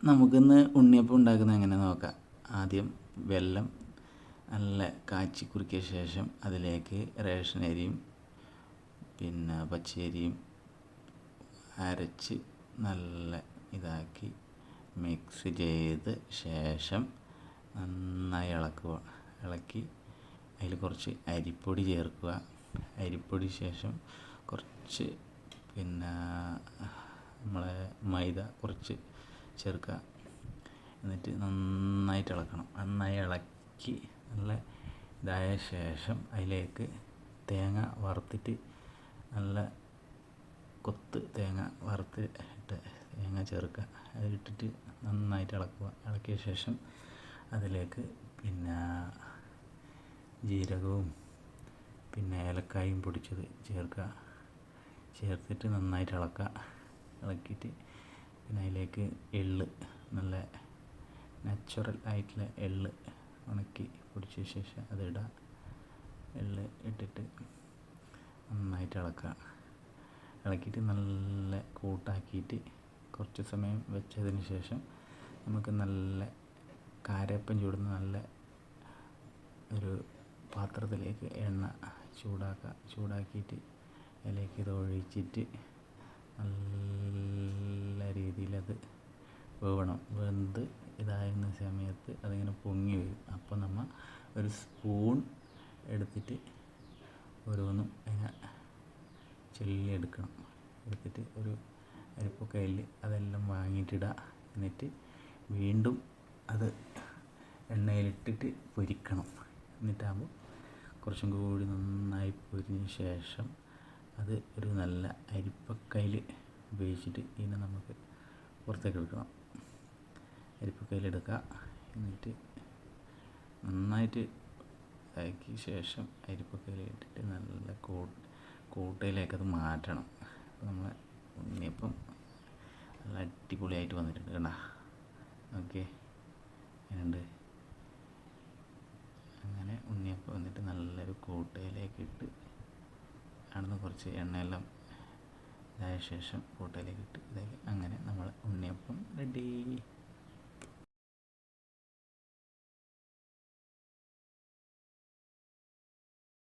നമുക്കിന്ന് ഉണ്ണിയപ്പം ഉണ്ടാക്കുന്നത് എങ്ങനെയാണെന്ന് നോക്കാം. ആദ്യം വെല്ലം നല്ല കാച്ചി കുറുക്കിയ ശേഷം അതിലേക്ക് റേഷൻ അരിയും പിന്നെ പച്ചരിയും അരച്ച് നല്ല ഇതാക്കി മിക്സ് ചെയ്ത് ശേഷം നന്നായി ഇളക്കി അതിൽ കുറച്ച് അരിപ്പൊടി ചേർക്കുക. അരിപ്പൊടി ശേഷം കുറച്ച് പിന്നെ നമ്മളെ മൈദ കുറച്ച് ചേർക്കുക. എന്നിട്ട് നന്നായിട്ട് ഇളക്കണം. നന്നായി ഇളക്കി നല്ല ഇതായ ശേഷം അതിലേക്ക് തേങ്ങ വറുത്തിട്ട് നല്ല കൊത്ത് തേങ്ങ വറുത്തിട്ട് തേങ്ങ ചേർക്കുക. അതിലിട്ടിട്ട് നന്നായിട്ട് ഇളക്കുക. ഇളക്കിയ ശേഷം അതിലേക്ക് പിന്നെ ജീരകവും പിന്നെ ഏലക്കായും പൊടിച്ചത് ചേർക്കുക. ചേർത്തിട്ട് നന്നായിട്ട് ഇളക്കിയിട്ട് പിന്നെ അതിലേക്ക് എള്ള് നല്ല നാച്ചുറൽ ആയിട്ടുള്ള എള്ള് ഉണക്കി പൊടിച്ച ശേഷം അതിടുക. എള്ള് ഇട്ടിട്ട് നന്നായിട്ട് ഇളക്കിയിട്ട് നല്ല കൂട്ടാക്കിയിട്ട് കുറച്ച് സമയം വെച്ചതിന് ശേഷം നമുക്ക് നല്ല കാരപ്പം ചൂടുന്ന നല്ല ഒരു പാത്രത്തിലേക്ക് എണ്ണ ചൂടാക്കിയിട്ട് അതിലേക്ക് ഇത് ഒഴിച്ചിട്ട് നല്ല രീതിയിലത് വേവണം. വെന്ത് ഇതാകുന്ന സമയത്ത് അതിങ്ങനെ പൊങ്ങി വരും. അപ്പോൾ നമ്മൾ ഒരു സ്പൂൺ എടുത്തിട്ട് ഓരോന്നും അതിനെ എടുത്തിട്ട് ഒരു അരിപ്പക്കയിൽ അതെല്ലാം വാങ്ങിയിട്ടിടുക. എന്നിട്ട് വീണ്ടും അത് എണ്ണയിലിട്ടിട്ട് പൊരിക്കണം. എന്നിട്ടാകുമ്പോൾ കുറച്ചും കൂടി നന്നായി പൊരിഞ്ഞ ശേഷം അത് ഒരു നല്ല അരിപ്പക്കയിൽ ഉപയോഗിച്ചിട്ട് ഇതിനെ നമുക്ക് പുറത്തേക്ക് എടുക്കണം. അരിപ്പക്കയിലെടുക്കുക. എന്നിട്ട് നന്നായിട്ട് ആക്കിയ ശേഷം അരിപ്പക്കയിലിട്ടിട്ട് നല്ല കൂട്ടയിലേക്കത് മാറ്റണം. അപ്പോൾ നമ്മളെ ഉണ്ണിയപ്പം നല്ല അടിപൊളിയായിട്ട് വന്നിട്ടുണ്ട്. കണ്ടോ? ഓക്കെ, അങ്ങനെയുണ്ട്. അങ്ങനെ ഉണ്ണിയപ്പം വന്നിട്ട് നല്ലൊരു കൂട്ടയിലേക്ക് ഇട്ട് അവിടുന്ന് കുറച്ച് എണ്ണയെല്ലാം ഇതായ ശേഷം കൂട്ടയിലേക്ക് ഇട്ട് ഇതാക്കി അങ്ങനെ നമ്മൾ ഉണ്ണിയപ്പം റെഡി.